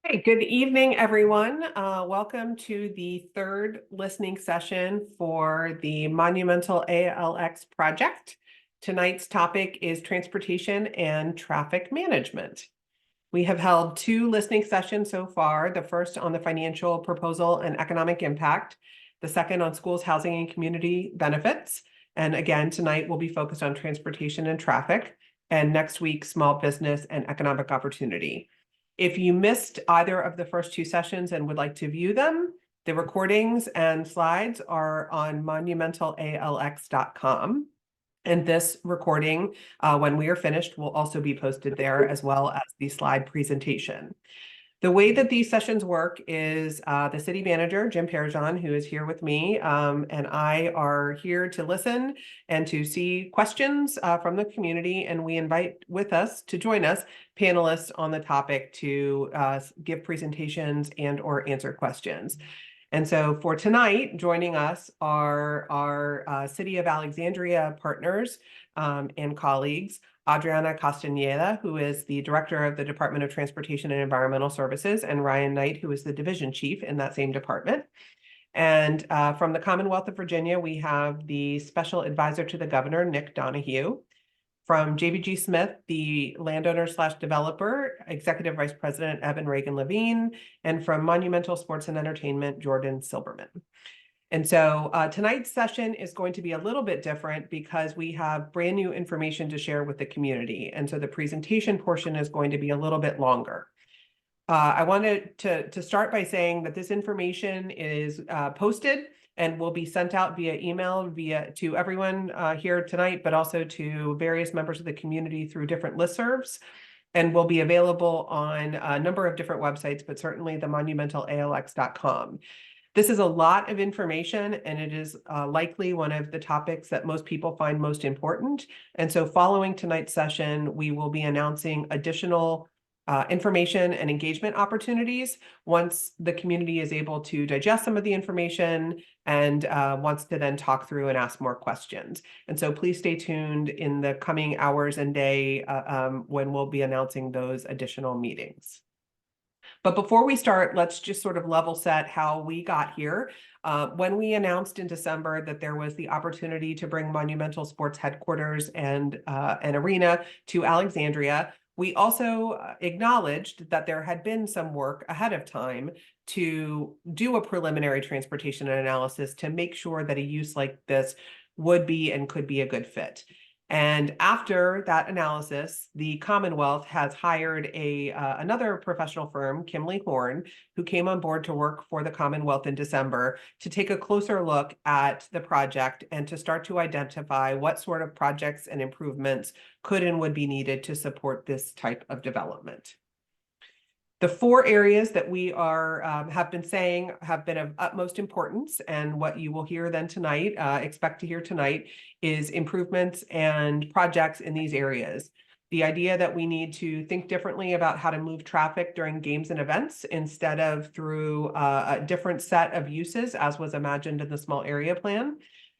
Hey, good evening, everyone. Welcome to the third listening session for the Monumental ALX project. Tonight's topic is transportation and traffic management. We have held two listening sessions so far, the first on the financial proposal and economic impact, the second on schools, housing, and community benefits. And again, tonight we'll be focused on transportation and traffic, and next week, small business and economic opportunity. If you missed either of the first two sessions and would like to view them, the recordings and slides are on monumentalalx.com. And this recording, when we are finished, will also be posted there, as well as the slide presentation. The way that these sessions work is the city manager, Jim Parajan, who is here with me, and I are here to listen and to see questions from the community. And we invite with us to join us panelists on the topic to give presentations and or answer questions. And so for tonight, joining us are our City of Alexandria partners and colleagues, Adriana Castañeda, who is the director of the Department of Transportation and Environmental Services, and Ryan Knight, who is the division chief in that same department. And from the Commonwealth of Virginia, we have the special advisor to the governor, Nick Donahue. From JBG Smith, the landowner/developer, executive vice president, Evan Reagan Levine, and from Monumental Sports and Entertainment, Jordan Silberman. And so tonight's session is going to be a little bit different because we have brand new information to share with the community. And so the presentation portion is going to be a little bit longer. I wanted to start by saying that this information is posted and will be sent out via email to everyone here tonight, but also to various members of the community through different listservs, and will be available on a number of different websites, but certainly the monumentalalx.com. This is a lot of information, and it is likely one of the topics that most people find most important. And so following tonight's session, we will be announcing additional information and engagement opportunities once the community is able to digest some of the information and wants to then talk through and ask more questions. And so please stay tuned in the coming hours and day when we'll be announcing those additional meetings. But before we start, let's just sort of level set how we got here. When we announced in December that there was the opportunity to bring Monumental Sports headquarters and an arena to Alexandria, we also acknowledged that there had been some work ahead of time to do a preliminary transportation analysis to make sure that a use like this would be and could be a good fit. And after that analysis, the Commonwealth has hired another professional firm, Kimley Horn, who came on board to work for the Commonwealth in December to take a closer look at the project and to start to identify what sort of projects and improvements could and would be needed to support this type of development. The four areas that we have been saying have been of utmost importance, and what you will hear then tonight, expect to hear tonight, is improvements and projects in these areas. The idea that we need to think differently about how to move traffic during games and events instead of through a different set of uses as was imagined in the small area plan.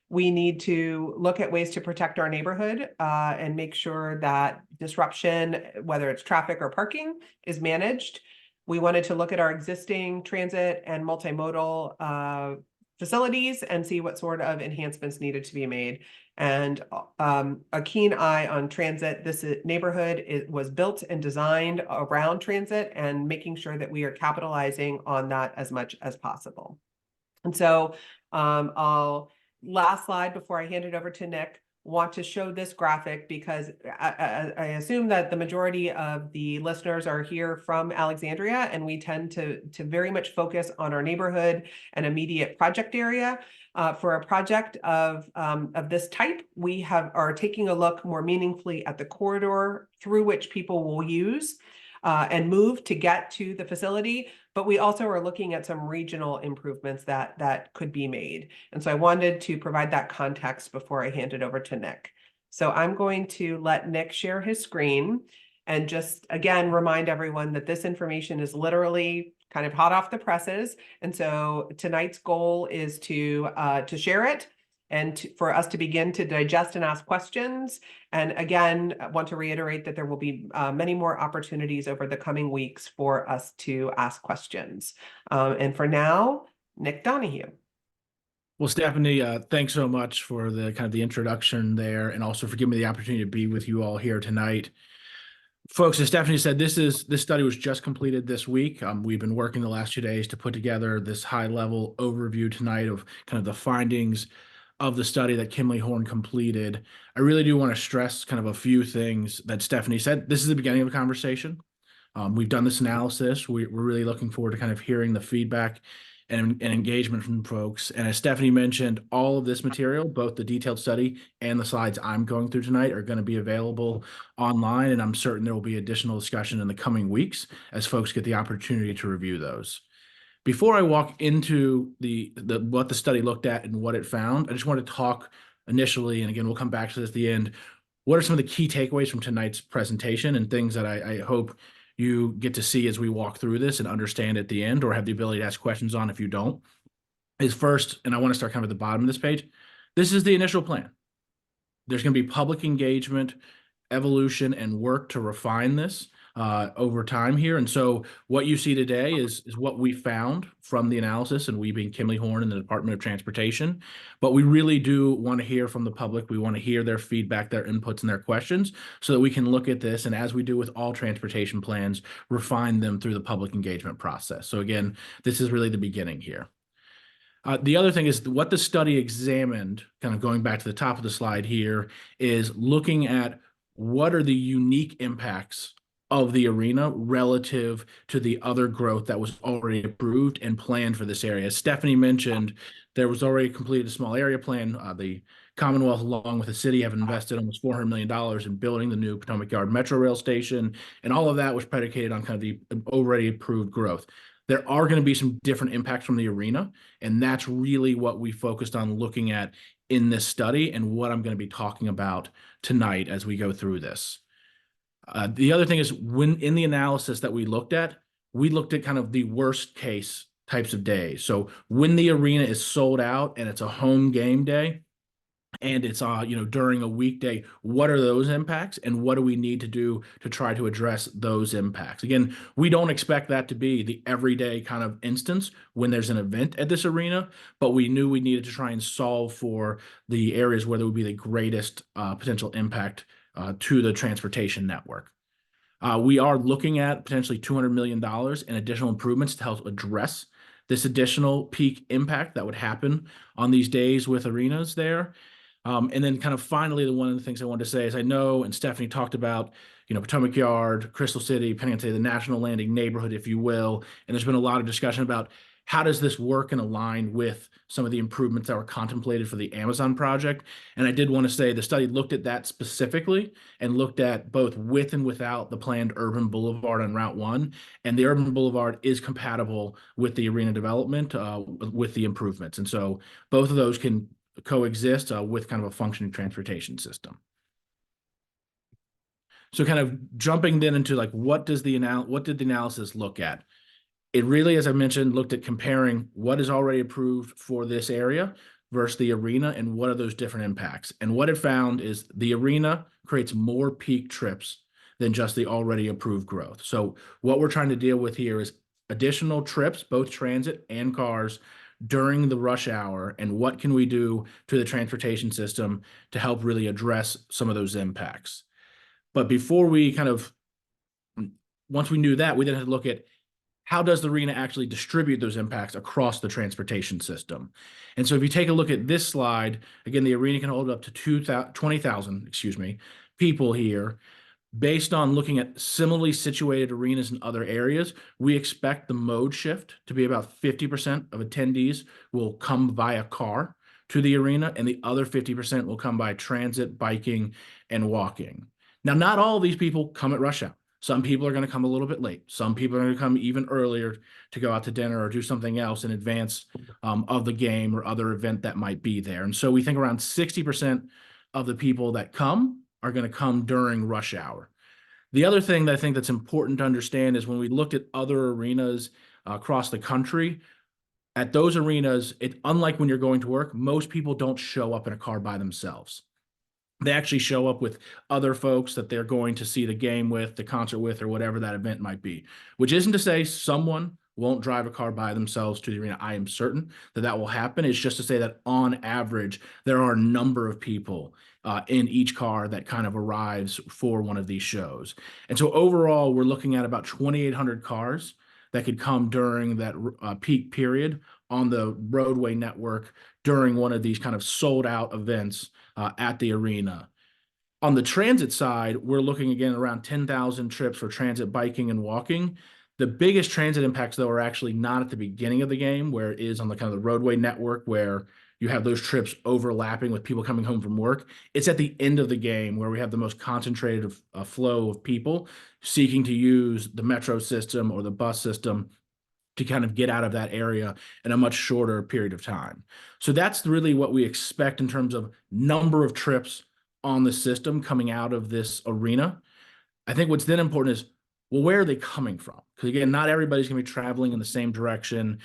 We need to look at ways to protect our neighborhood and make sure that disruption, whether it's traffic or parking, is managed. We wanted to look at our existing transit and multimodal facilities and see what sort of enhancements needed to be made. And a keen eye on transit. This neighborhood was built and designed around transit, and making sure that we are capitalizing on that as much as possible. And so last slide before I hand it over to Nick, want to show this graphic because I assume that the majority of the listeners are here from Alexandria, and we tend to very much focus on our neighborhood and immediate project area. For a project of this type, we are taking a look more meaningfully at the corridor through which people will use and move to get to the facility, but we also are looking at some regional improvements that could be made. And so I wanted to provide that context before I hand it over to Nick. So I'm going to let Nick share his screen and just, again, remind everyone that this information is literally kind of hot off the presses. And so tonight's goal is to share it and for us to begin to digest and ask questions. And again, I want to reiterate that there will be many more opportunities over the coming weeks for us to ask questions. And for now, Nick Donahue. Well, Stephanie, thanks so much for the kind of the introduction there, and also for giving me the opportunity to be with you all here tonight. Folks, as Stephanie said, this study was just completed this week. We've been working the last 2 days to put together this high-level overview tonight of kind of the findings of the study that Kimley Horn completed. I really do want to stress kind of a few things that Stephanie said. This is the beginning of a conversation. We've done this analysis. We're really looking forward to kind of hearing the feedback and engagement from folks. And as Stephanie mentioned, all of this material, both the detailed study and the slides I'm going through tonight, are going to be available online. And I'm certain there will be additional discussion in the coming weeks as folks get the opportunity to review those. Before I walk into what the study looked at and what it found, I just want to talk initially, and again, we'll come back to this at the end. What are some of the key takeaways from tonight's presentation and things that I hope you get to see as we walk through this and understand at the end, or have the ability to ask questions on if you don't, is first, and I want to start kind of at the bottom of this page, this is the initial plan. There's going to be public engagement, evolution, and work to refine this over time here. And so what you see today is what we found from the analysis, and we being Kimley Horn and the Department of Transportation. But we really do want to hear from the public. We want to hear their feedback, their inputs, and their questions so that we can look at this, and as we do with all transportation plans, refine them through the public engagement process. So again, this is really the beginning here. The other thing is what the study examined, kind of going back to the top of the slide here, is looking at what are the unique impacts of the arena relative to the other growth that was already approved and planned for this area. As Stephanie mentioned, there was already completed a small area plan. The Commonwealth, along with the city, have invested almost $400 million in building the new Potomac Yard Metro Rail Station, and all of that was predicated on kind of the already approved growth. There are going to be some different impacts from the arena, and that's really what we focused on looking at in this study and what I'm going to be talking about tonight as we go through this. The other thing is, when in the analysis that we looked at kind of the worst case types of days. So when the arena is sold out and it's a home game day, and it's during a weekday, what are those impacts, and what do we need to do to try to address those impacts? Again, we don't expect that to be the everyday kind of instance when there's an event at this arena, but we knew we needed to try and solve for the areas where there would be the greatest potential impact to the transportation network. We are looking at potentially $200 million in additional improvements to help address this additional peak impact that would happen on these days with arenas there. And then kind of finally, one of the things I wanted to say is I know, and Stephanie talked about, Potomac Yard, Crystal City, Pennington, the National Landing neighborhood, if you will. And there's been a lot of discussion about how does this work and align with some of the improvements that were contemplated for the Amazon project. And I did want to say the study looked at that specifically and looked at both with and without the planned urban boulevard on Route 1. And the urban boulevard is compatible with the arena development with the improvements. And so both of those can coexist with kind of a functioning transportation system. So kind of jumping then into like what did the analysis look at? It really, as I mentioned, looked at comparing what is already approved for this area versus the arena and what are those different impacts. And what it found is the arena creates more peak trips than just the already approved growth. So what we're trying to deal with here is additional trips, both transit and cars, during the rush hour, and what can we do to the transportation system to help really address some of those impacts. But before we once we knew that, we then had to look at how does the arena actually distribute those impacts across the transportation system. And so if you take a look at this slide, again, the arena can hold up to 20,000, people here. Based on looking at similarly situated arenas in other areas, we expect the mode shift to be about 50% of attendees will come via car to the arena, and the other 50% will come by transit, biking, and walking. Now, not all of these people come at rush hour. Some people are going to come a little bit late. Some people are going to come even earlier to go out to dinner or do something else in advance of the game or other event that might be there. And so we think around 60% of the people that come are going to come during rush hour. The other thing that I think that's important to understand is when we looked at other arenas across the country, At those arenas, unlike when you're going to work, most people don't show up in a car by themselves. They actually show up with other folks that they're going to see the game with, the concert with, or whatever that event might be. Which isn't to say someone won't drive a car by themselves to the arena. I am certain that that will happen. It's just to say that on average, there are a number of people in each car that kind of arrives for one of these shows. And so overall, we're looking at about 2,800 cars that could come during that peak period on the roadway network during one of these kind of sold out events at the arena. On the transit side, we're looking again around 10,000 trips for transit biking and walking. The biggest transit impacts, though, are actually not at the beginning of the game, where it is on the kind of the roadway network where you have those trips overlapping with people coming home from work. It's at the end of the game where we have the most concentrated flow of people seeking to use the metro system or the bus system to kind of get out of that area in a much shorter period of time. So that's really what we expect in terms of number of trips on the system coming out of this arena. I think what's then important is, well, where are they coming from? Because again, not everybody's going to be traveling in the same direction.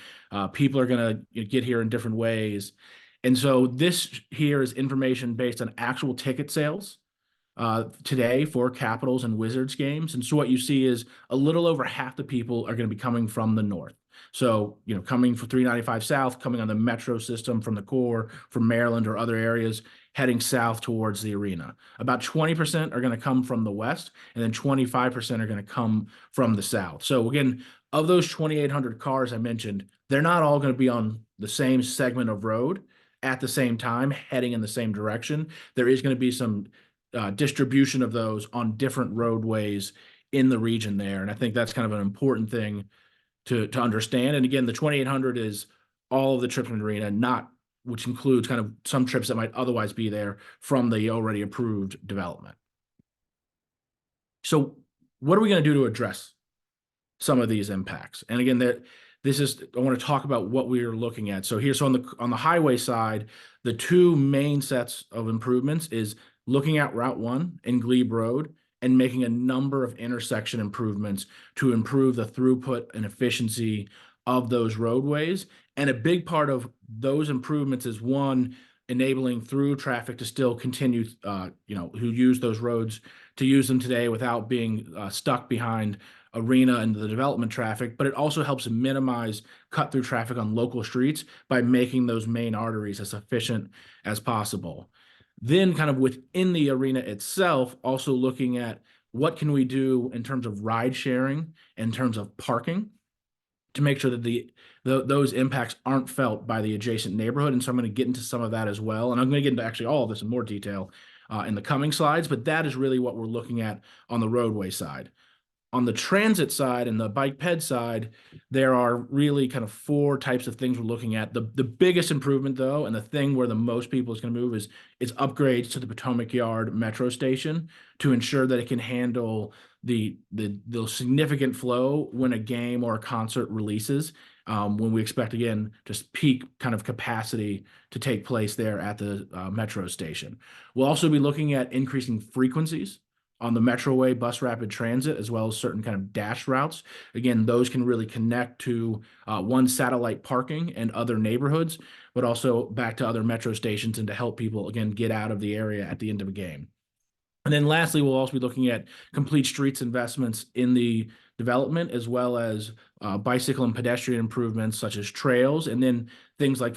People are going to get here in different ways. And so this here is information based on actual ticket sales today for Capitals and Wizards games. And so what you see is a little over half the people are going to be coming from the north. So, coming for 395 South, coming on the metro system from the core, from Maryland or other areas, heading south towards the arena. About 20% are going to come from the west, and then 25% are going to come from the south. So again, of those 2,800 cars I mentioned, they're not all going to be on the same segment of road at the same time, heading in the same direction. There is going to be some distribution of those on different roadways in the region there. And I think that's kind of an important thing to understand. And again, the 2,800 is all of the trips in the arena, which includes kind of some trips that might otherwise be there from the already approved development. So what are we going to do to address some of these impacts? And again, I want to talk about what we are looking at. So on the highway side, the two main sets of improvements is looking at Route 1 and Glebe Road and making a number of intersection improvements to improve the throughput and efficiency of those roadways. And a big part of those improvements is, one, enabling through traffic to still continue, who use those roads to use them today without being stuck behind arena and the development traffic, but it also helps minimize cut through traffic on local streets by making those main arteries as efficient as possible. Then kind of within the arena itself, also looking at what can we do in terms of ride sharing, in terms of parking, to make sure that those impacts aren't felt by the adjacent neighborhood. And so I'm going to get into some of that as well. And I'm going to get into actually all of this in more detail in the coming slides, but that is really what we're looking at on the roadway side. On the transit side and the bike ped side, there are really kind of four types of things we're looking at. The biggest improvement, though, and the thing where the most people is going to move is upgrades to the Potomac Yard metro station to ensure that it can handle the significant flow when a game or a concert releases, when we expect, again, just peak kind of capacity to take place there at the metro station. We'll also be looking at increasing frequencies on the Metroway bus rapid transit, as well as certain kind of dash routes. Again, those can really connect to one, satellite parking and other neighborhoods, but also back to other metro stations and to help people, again, get out of the area at the end of a game. And then lastly, we'll also be looking at complete streets investments in the development, as well as bicycle and pedestrian improvements such as trails, and then things like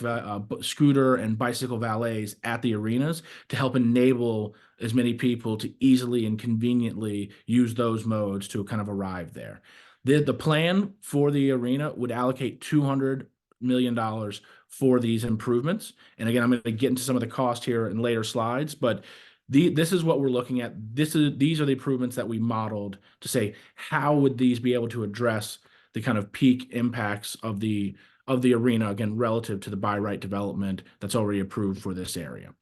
scooter and bicycle valets at the arenas to help enable as many people to easily and conveniently use those modes to kind of arrive there. The plan for the arena would allocate $200 million for these improvements. And again, I'm going to get into some of the cost here in later slides, but this is what we're looking at. These are the improvements that we modeled to say, how would these be able to address the kind of peak impacts of the arena, again, relative to the by right development that's already approved for this area.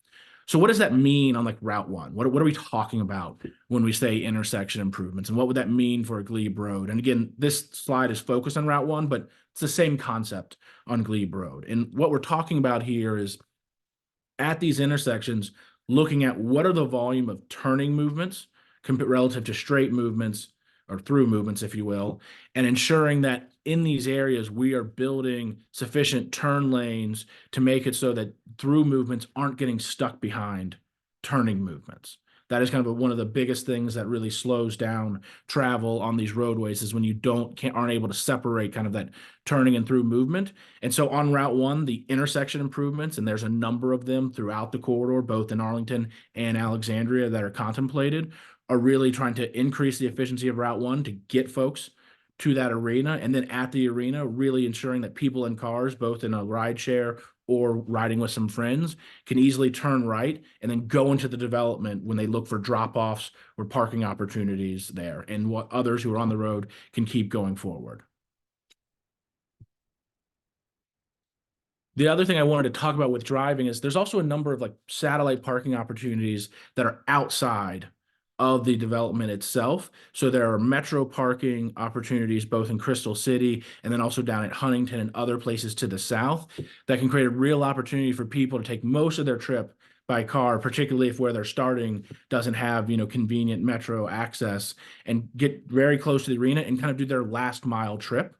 So what does that mean on like Route 1? What are we talking about when we say intersection improvements? And what would that mean for a Glebe Road? And again, this slide is focused on Route 1, but it's the same concept on Glebe Road. And what we're talking about here is at these intersections, looking at what are the volume of turning movements relative to straight movements or through movements, if you will, and ensuring that in these areas, we are building sufficient turn lanes to make it so that through movements aren't getting stuck behind turning movements. That is kind of one of the biggest things that really slows down travel on these roadways, is when you aren't able to separate kind of that turning and through movement. And so on Route 1, the intersection improvements, and there's a number of them throughout the corridor, both in Arlington and Alexandria, that are contemplated, are really trying to increase the efficiency of Route 1 to get folks to that arena. And then at the arena, really ensuring that people in cars, both in a ride share or riding with some friends, can easily turn right and then go into the development when they look for drop-offs or parking opportunities there, and what others who are on the road can keep going forward. The other thing I wanted to talk about with driving is there's also a number of like satellite parking opportunities that are outside of the development itself. So there are metro parking opportunities both in Crystal City and then also down at Huntington and other places to the south that can create a real opportunity for people to take most of their trip by car, particularly if where they're starting doesn't have, convenient metro access, and get very close to the arena and kind of do their last mile trip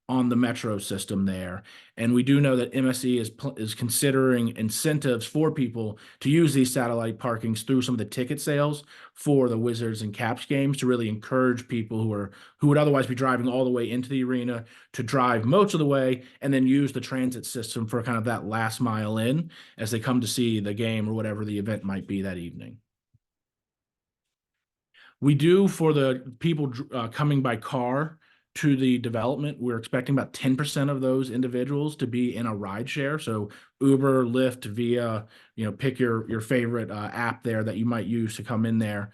on the metro system there. And we do know that MSE is considering incentives for people to use these satellite parkings through some of the ticket sales for the Wizards and Caps games, to really encourage people who would otherwise be driving all the way into the arena to drive most of the way and then use the transit system for kind of that last mile in as they come to see the game or whatever the event might be that evening. We do, for the people coming by car to the development, we're expecting about 10% of those individuals to be in a ride share. So Uber, Lyft, via, pick your favorite app there that you might use to come in there.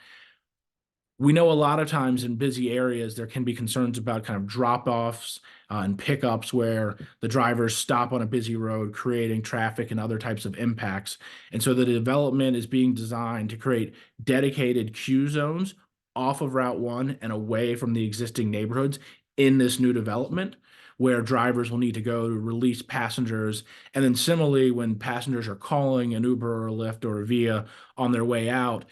We know a lot of times in busy areas, there can be concerns about kind of drop-offs and pickups where the drivers stop on a busy road, creating traffic and other types of impacts. And so the development is being designed to create dedicated queue zones off of Route 1 and away from the existing neighborhoods in this new development, where drivers will need to go to release passengers. And then similarly, when passengers are calling an Uber or a Lyft or a Via on their way out,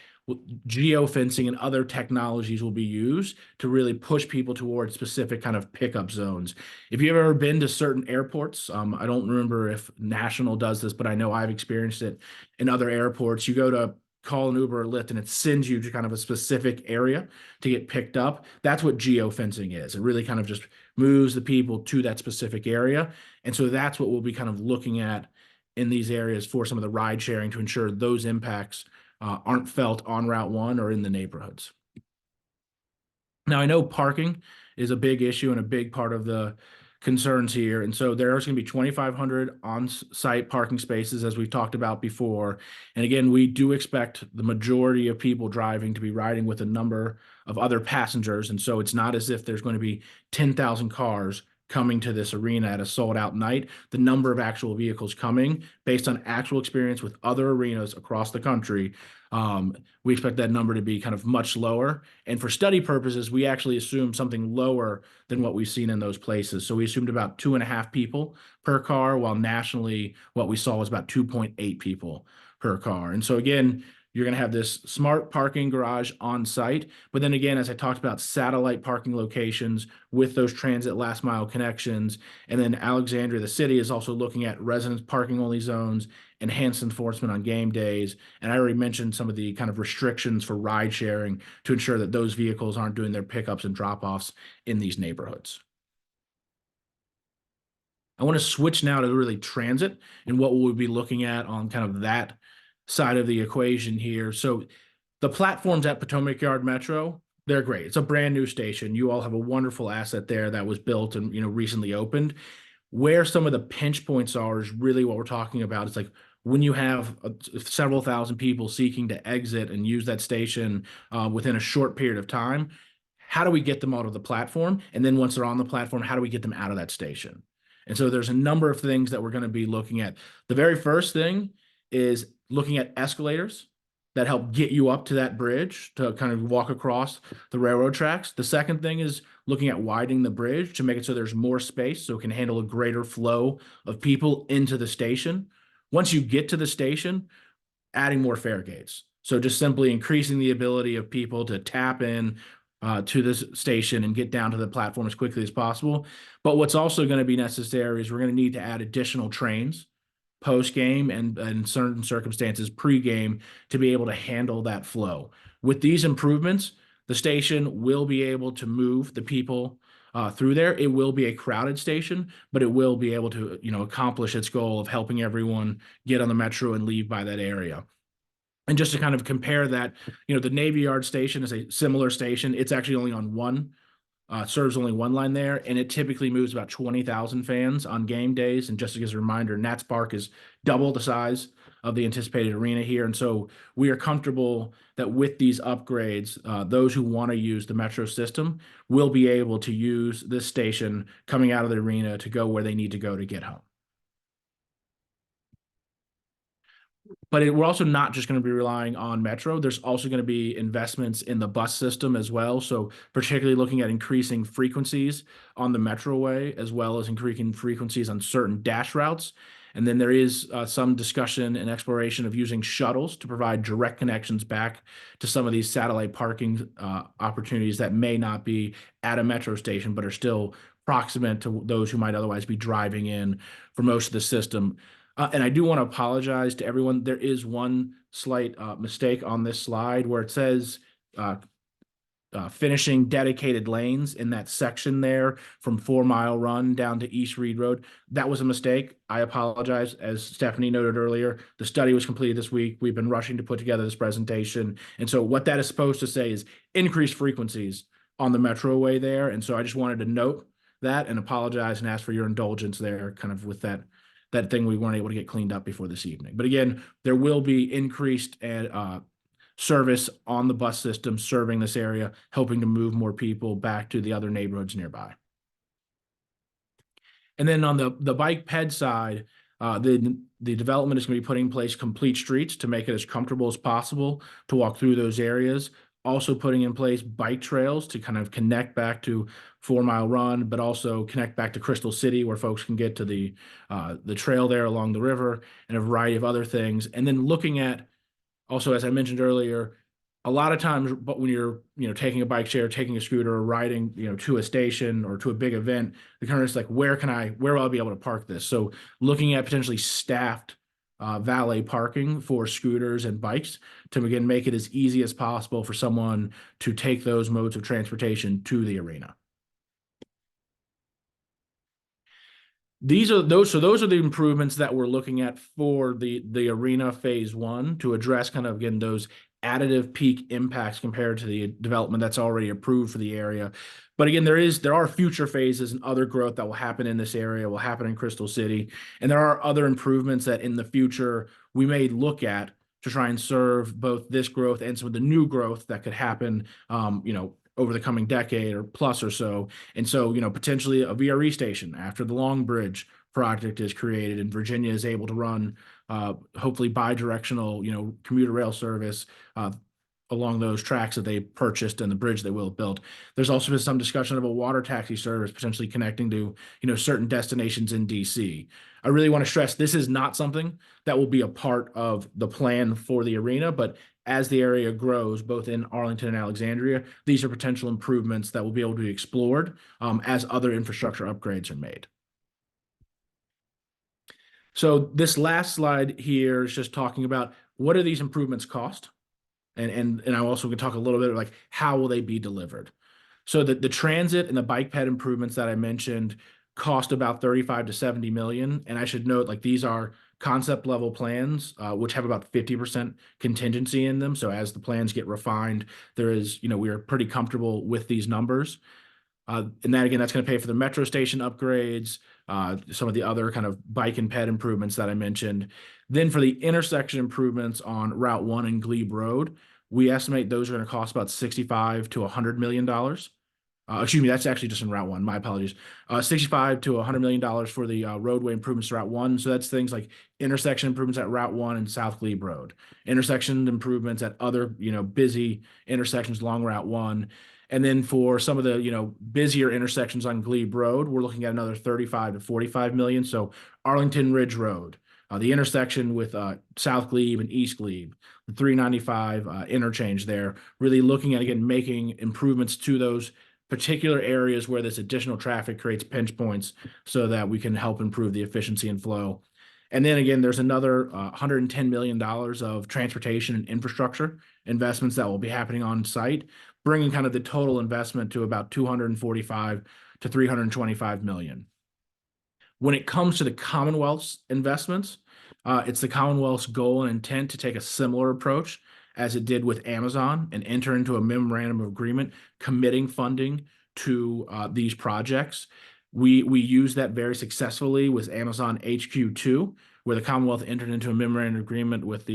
geofencing and other technologies will be used to really push people towards specific kind of pickup zones. If you've ever been to certain airports, I don't remember if National does this, but I know I've experienced it in other airports. You go to call an Uber or Lyft and it sends you to kind of a specific area to get picked up. That's what geofencing is. It really kind of just moves the people to that specific area. And so that's what we'll be kind of looking at in these areas for some of the ride sharing, to ensure those impacts aren't felt on Route 1 or in the neighborhoods. Now, I know parking is a big issue and a big part of the concerns here. And so there's going to be 2,500 on-site parking spaces, as we've talked about before. And again, we do expect the majority of people driving to be riding with a number of other passengers. And so it's not as if there's going to be 10,000 cars coming to this arena at a sold-out night. The number of actual vehicles coming, based on actual experience with other arenas across the country, we expect that number to be kind of much lower. And for study purposes, we actually assume something lower than what we've seen in those places. So we assumed about 2.5 people per car, while nationally what we saw was about 2.8 people per car. And so again, you're going to have this smart parking garage on site. But then again, as I talked about, satellite parking locations with those transit last mile connections. And then Alexandria, the city, is also looking at residence parking only zones, enhanced enforcement on game days. And I already mentioned some of the kind of restrictions for ride sharing to ensure that those vehicles aren't doing their pickups and drop-offs in these neighborhoods. I want to switch now to really transit and what we'll be looking at on kind of that side of the equation here. So the platforms at Potomac Yard Metro, they're great. It's a brand new station. You all have a wonderful asset there that was built and recently opened. Where some of the pinch points are is really what we're talking about. It's like when you have several thousand people seeking to exit and use that station within a short period of time, how do we get them out of the platform? And then once they're on the platform, how do we get them out of that station? And so there's a number of things that we're going to be looking at. The very first thing is looking at escalators that help get you up to that bridge to kind of walk across the railroad tracks. The second thing is looking at widening the bridge to make it so there's more space so it can handle a greater flow of people into the station. Once you get to the station, adding more fare gates. So just simply increasing the ability of people to tap in to this station and get down to the platform as quickly as possible. But what's also going to be necessary is we're going to need to add additional trains post game and in certain circumstances pre-game to be able to handle that flow. With these improvements, the station will be able to move the people through there. It will be a crowded station, but it will be able to, accomplish its goal of helping everyone get on the metro and leave by that area. And just to kind of compare that, the Navy Yard station is a similar station. It's actually only on one, serves only one line there, and it typically moves about 20,000 fans on game days. And just as a reminder, Nats Park is double the size of the anticipated arena here. And so we are comfortable that with these upgrades, those who want to use the Metro system will be able to use this station coming out of the arena to go where they need to go to get home. But we're also not just going to be relying on Metro. There's also going to be investments in the bus system as well. So particularly looking at increasing frequencies on the Metroway, as well as increasing frequencies on certain dash routes. And then there is some discussion and exploration of using shuttles to provide direct connections back to some of these satellite parking opportunities that may not be at a Metro station, but are still proximate to those who might otherwise be driving in for most of the system. And I do want to apologize to everyone. There is one slight mistake on this slide where it says finishing dedicated lanes in that section there from 4 Mile Run down to East Reed Road. That was a mistake. I apologize. As Stephanie noted earlier, the study was completed this week. We've been rushing to put together this presentation. And so what that is supposed to say is increased frequencies on the Metroway there. And so I just wanted to note that and apologize and ask for your indulgence there, kind of with that thing we weren't able to get cleaned up before this evening. But again, there will be increased service on the bus system serving this area, helping to move more people back to the other neighborhoods nearby. And then on the bike ped side, the development is going to be putting in place complete streets to make it as comfortable as possible to walk through those areas. Also putting in place bike trails to kind of connect back to 4 Mile Run, but also connect back to Crystal City where folks can get to the trail there along the river and a variety of other things. And then looking at also, as I mentioned earlier, a lot of times, but when you're, taking a bike share, taking a scooter or riding, to a station or to a big event, the current is like, where will I be able to park this? So looking at potentially staffed valet parking for scooters and bikes to, again, make it as easy as possible for someone to take those modes of transportation to the arena. So those are the improvements that we're looking at for the arena phase 1 to address kind of, again, those additive peak impacts compared to the development that's already approved for the area. But again, there are future phases and other growth that will happen in this area, will happen in Crystal City. And there are other improvements that in the future we may look at to try and serve both this growth and some of the new growth that could happen, over the coming decade or plus or so. And so, potentially a VRE station after the Long Bridge project is created and Virginia is able to run hopefully bi-directional, commuter rail service along those tracks that they purchased and the bridge they will have built. There's also been some discussion of a water taxi service potentially connecting to, certain destinations in DC. I really want to stress this is not something that will be a part of the plan for the arena, but as the area grows, both in Arlington and Alexandria, these are potential improvements that will be able to be explored as other infrastructure upgrades are made. So this last slide here is just talking about what do these improvements cost? And I also can talk a little bit like how will they be delivered? So the transit and the bike ped improvements that I mentioned cost about 35 to 70 million. And I should note, like, these are concept level plans, which have about 50% contingency in them. So as the plans get refined, we are pretty comfortable with these numbers. And that, again, that's going to pay for the metro station upgrades, some of the other kind of bike and ped improvements that I mentioned. Then for the intersection improvements on Route 1 and Glebe Road, we estimate those are going to cost about $65 to $100 million. Excuse me, that's actually just in Route 1. My apologies. $65 to $100 million for the roadway improvements to Route 1. So that's things like intersection improvements at Route 1 and South Glebe Road, intersection improvements at other, busy intersections along Route 1. And then for some of the, busier intersections on Glebe Road, we're looking at another 35 to 45 million. So Arlington Ridge Road, the intersection with South Glebe and East Glebe, the 395 interchange there, really looking at, again, making improvements to those particular areas where this additional traffic creates pinch points so that we can help improve the efficiency and flow. And then again, there's another $110 million of transportation and infrastructure investments that will be happening on site, bringing kind of the total investment to about 245 to 325 million. When it comes to the Commonwealth's investments, it's the Commonwealth's goal and intent to take a similar approach as it did with Amazon and enter into a memorandum of agreement committing funding to these projects. We used that very successfully with Amazon HQ2, where the Commonwealth entered into a memorandum of agreement with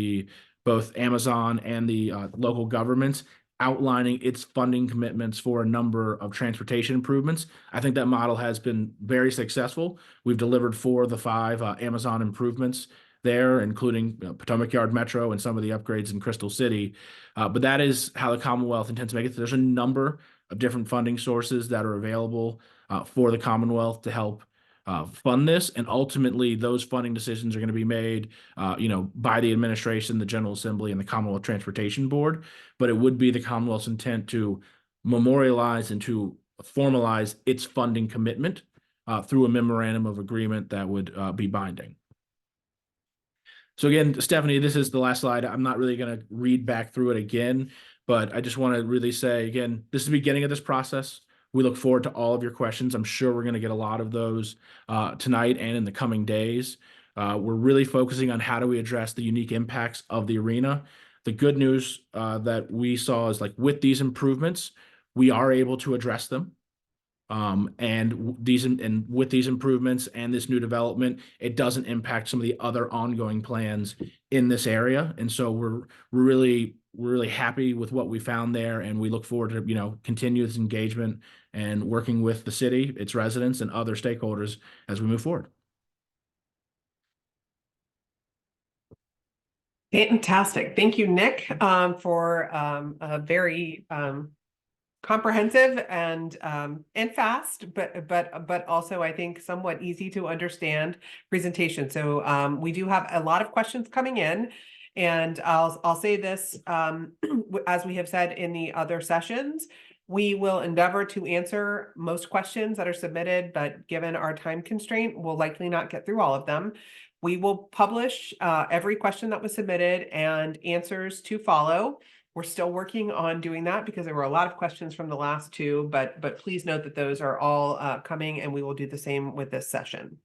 both Amazon and the local governments, outlining its funding commitments for a number of transportation improvements. I think that model has been very successful. We've delivered 4 of the 5 Amazon improvements there, including Potomac Yard Metro and some of the upgrades in Crystal City. But that is how the Commonwealth intends to make it. There's a number of different funding sources that are available for the Commonwealth to help fund this, and ultimately those funding decisions are going to be made, by the administration, the General Assembly, and the Commonwealth Transportation Board. But it would be the Commonwealth's intent to memorialize and to formalize its funding commitment through a memorandum of agreement that would be binding. So again, Stephanie, this is the last slide. I'm not really going to read back through it again, but I just want to really say, again, this is the beginning of this process. We look forward to all of your questions. I'm sure we're going to get a lot of those tonight and in the coming days. We're really focusing on how do we address the unique impacts of the arena. The good news that we saw is, like, with these improvements, we are able to address them. And with these improvements and this new development, it doesn't impact some of the other ongoing plans in this area. And so we're really happy with what we found there, and we look forward to continuous engagement and working with the city, its residents, and other stakeholders as we move forward. Fantastic. Thank you, Nick, for a very comprehensive and fast, but also I think somewhat easy to understand presentation. So we do have a lot of questions coming in, and I'll say this as we have said in the other sessions, we will endeavor to answer most questions that are submitted, but given our time constraint, we'll likely not get through all of them. We will publish every question that was submitted and answers to follow. We're still working on doing that because there were a lot of questions from the last 2, but please note that those are all coming, and we will do the same with this session.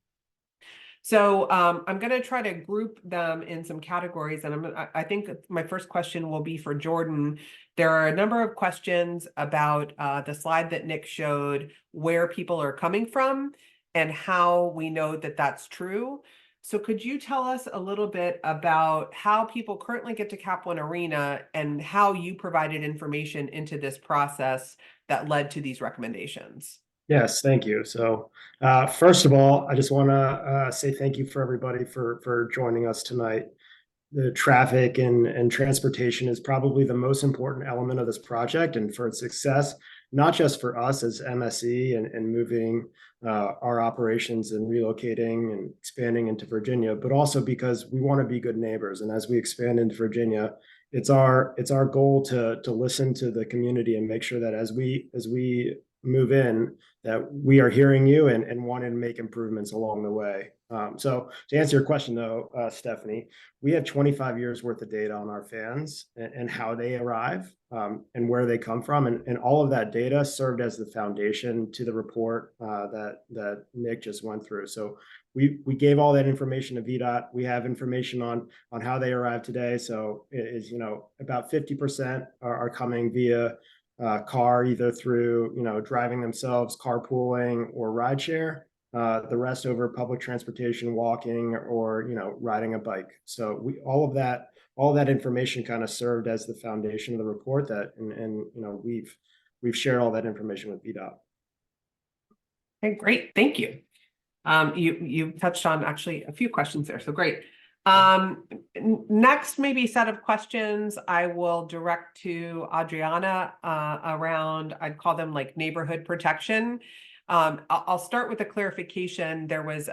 So I'm going to try to group them in some categories, and I think my first question will be for Jordan. There are a number of questions about the slide that Nick showed, where people are coming from and how we know that that's true. So could you tell us a little bit about how people currently get to Cap One Arena and how you provided information into this process that led to these recommendations? Yes, thank you. So first of all, I just want to say thank you for everybody for joining us tonight. The traffic and transportation is probably the most important element of this project, and for its success, not just for us as MSE and moving our operations and relocating and expanding into Virginia, but also because we want to be good neighbors. And as we expand into Virginia, it's our goal to listen to the community and make sure that as we move in, that we are hearing you and wanting to make improvements along the way. So to answer your question though, Stephanie, we have 25 years worth of data on our fans and how they arrive and where they come from. And all of that data served as the foundation to the report that Nick just went through. So we gave all that information to VDOT. We have information on how they arrive today. So it is, about 50% are coming via car, either through, driving themselves, carpooling, or rideshare. The rest over public transportation, walking, or, riding a bike. So all of that information kind of served as the foundation of the report and we've shared all that information with VDOT. Okay, great. Thank you. You touched on actually a few questions there, so great. Next, maybe set of questions I will direct to Adriana around, I'd call them like neighborhood protection. I'll start with a clarification. There was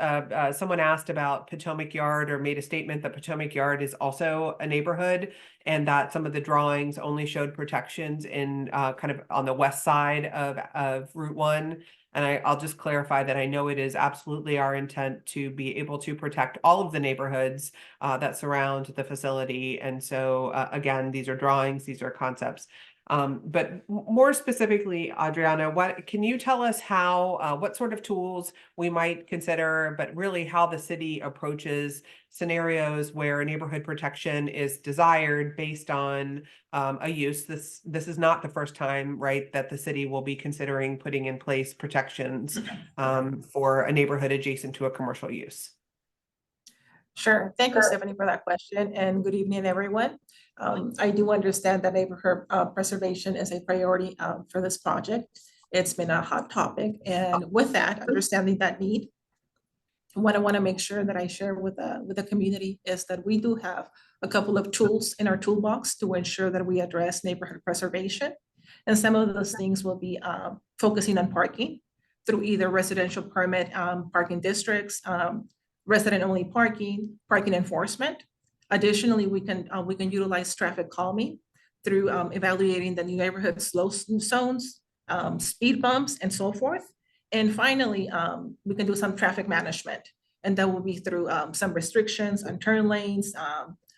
someone asked about Potomac Yard, or made a statement that Potomac Yard is also a neighborhood, and that some of the drawings only showed protections in kind of on the west side of Route 1. And I'll just clarify that I know it is absolutely our intent to be able to protect all of the neighborhoods that surround the facility. And so again, these are drawings, these are concepts. But more specifically, Adriana, what can you tell us how what sort of tools we might consider, but really how the city approaches scenarios where neighborhood protection is desired based on a use? This is not the first time, right, that the city will be considering putting in place protections for a neighborhood adjacent to a commercial use. Sure. Thank you, Stephanie, for that question, and good evening, everyone. I do understand that neighborhood preservation is a priority for this project. It's been a hot topic, and with that, understanding that need, what I want to make sure that I share with the community is that we do have a couple of tools in our toolbox to ensure that we address neighborhood preservation. And some of those things will be focusing on parking through either residential permit parking districts, resident-only parking, parking enforcement. Additionally, we can utilize traffic calming through evaluating the new neighborhood slow zones, speed bumps, and so forth. And finally, we can do some traffic management, and that will be through some restrictions on turn lanes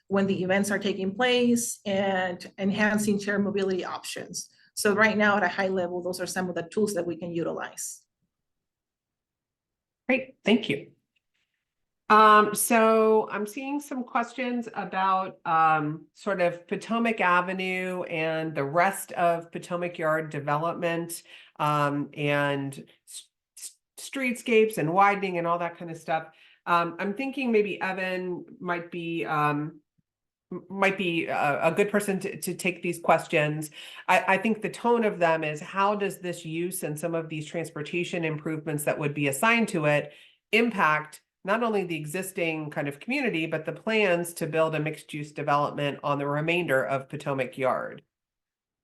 when the events are taking place, and enhancing shared mobility options. So right now, at a high level, those are some of the tools that we can utilize. Great, thank you. So I'm seeing some questions about sort of Potomac Avenue and the rest of Potomac Yard development and streetscapes and widening and all that kind of stuff. I'm thinking maybe Evan might be a good person to take these questions. I think the tone of them is, how does this use and some of these transportation improvements that would be assigned to it impact not only the existing kind of community, but the plans to build a mixed-use development on the remainder of Potomac Yard?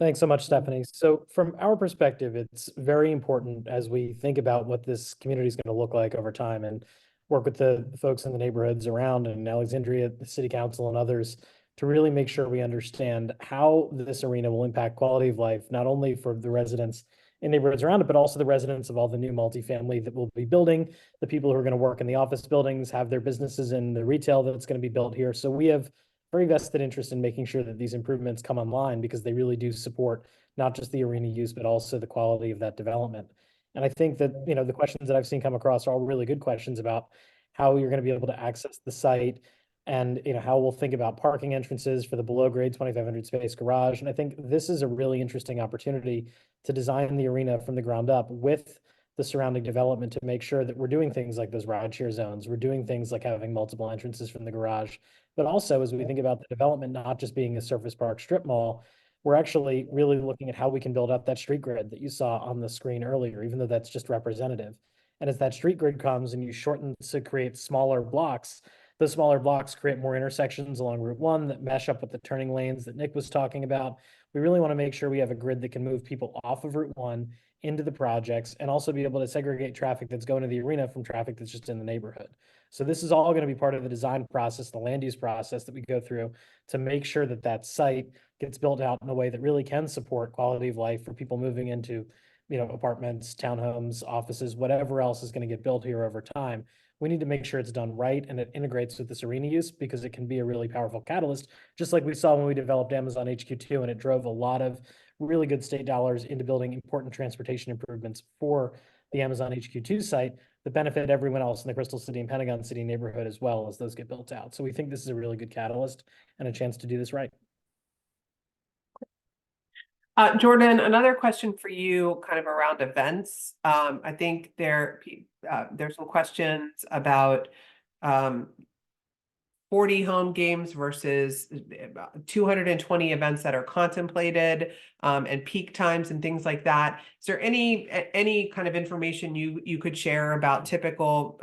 Thanks so much, Stephanie. So from our perspective, it's very important as we think about what this community is going to look like over time, and work with the folks in the neighborhoods around in Alexandria, the city council, and others, to really make sure we understand how this arena will impact quality of life, not only for the residents in neighborhoods around it, but also the residents of all the new multifamily that we'll be building, the people who are going to work in the office buildings, have their businesses in the retail that's going to be built here. So we have very vested interest in making sure that these improvements come online, because they really do support not just the arena use, but also the quality of that development. And I think that, you know, the questions that I've seen come across are all really good questions about how you're going to be able to access the site, and, you know, how we'll think about parking entrances for the below grade 2,500 space garage. And I think this is a really interesting opportunity to design the arena from the ground up with the surrounding development, to make sure that we're doing things like those rideshare zones. We're doing things like having multiple entrances from the garage, but also as we think about the development, not just being a surface park strip mall, we're actually really looking at how we can build up that street grid that you saw on the screen earlier, even though that's just representative. And as that street grid comes and you shorten to create smaller blocks, those smaller blocks create more intersections along Route 1 that mesh up with the turning lanes that Nick was talking about. We really want to make sure we have a grid that can move people off of Route 1 into the projects, and also be able to segregate traffic that's going to the arena from traffic that's just in the neighborhood. So this is all going to be part of the design process, the land use process that we go through, to make sure that that site gets built out in a way that really can support quality of life for people moving into, you know, apartments, townhomes, offices, whatever else is going to get built here over time. We need to make sure it's done right and it integrates with this arena use, because it can be a really powerful catalyst, just like we saw when we developed Amazon HQ2, and it drove a lot of really good state dollars into building important transportation improvements for the Amazon HQ2 site that benefit everyone else in the Crystal City and Pentagon City neighborhood as well, as those get built out. So we think this is a really good catalyst and a chance to do this right. Jordan, another question for you, kind of around events. I think there's some questions about 40 home games versus 220 events that are contemplated, and peak times and things like that. Is there any kind of information you could share about typical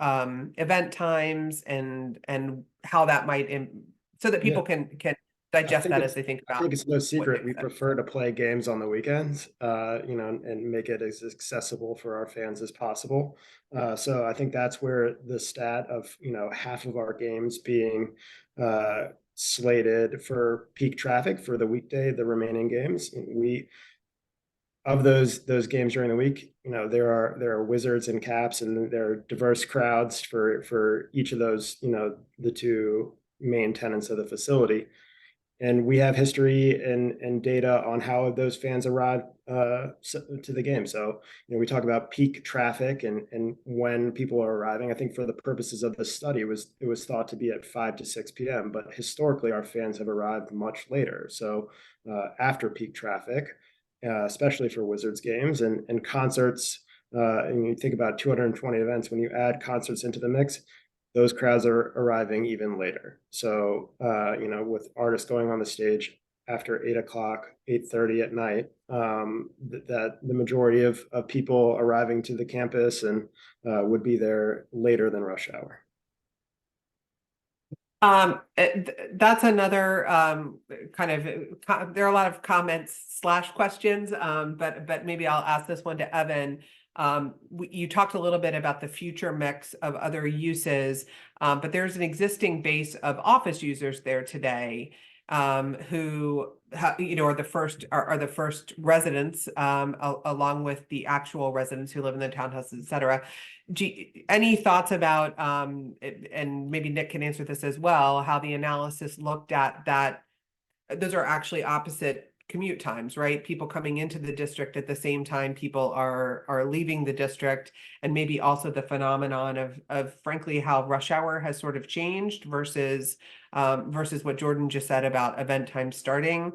event times and how that might so that people can digest that it's- as they think I about. think it's no secret. Nick We said. prefer to play games on the weekends, and make it as accessible for our fans as possible. So I think that's where the stat of, half of our games being slated for peak traffic for the weekday, the remaining games, of those games during the week, there are Wizards and Caps, and there are diverse crowds for each of those, the two main tenants of the facility. And we have history and data on how those fans arrive to the game. So, we talk about peak traffic and when people are arriving. I think for the purposes of the study, it was thought to be at 5 to 6 p.m. But historically, our fans have arrived much later. So after peak traffic, especially for Wizards games and concerts. And you think about 220 events, when you add concerts into the mix, those crowds are arriving even later. So, with artists going on the stage after 8 o'clock, 8:30 at night, that the majority of people arriving to the campus and would be there later than rush hour. That's another kind of there are a lot of comments / questions, but maybe I'll ask this one to Evan. You talked a little bit about the future mix of other uses, but there's an existing base of office users there today, who are the first residents, along with the actual residents who live in the townhouses, et cetera. Any thoughts about, and maybe Nick can answer this as well, how the analysis looked at that? Those are actually opposite commute times, right? People coming into the district at the same time people are leaving the district, and maybe also the phenomenon of frankly how rush hour has sort of changed versus what Jordan just said about event time starting.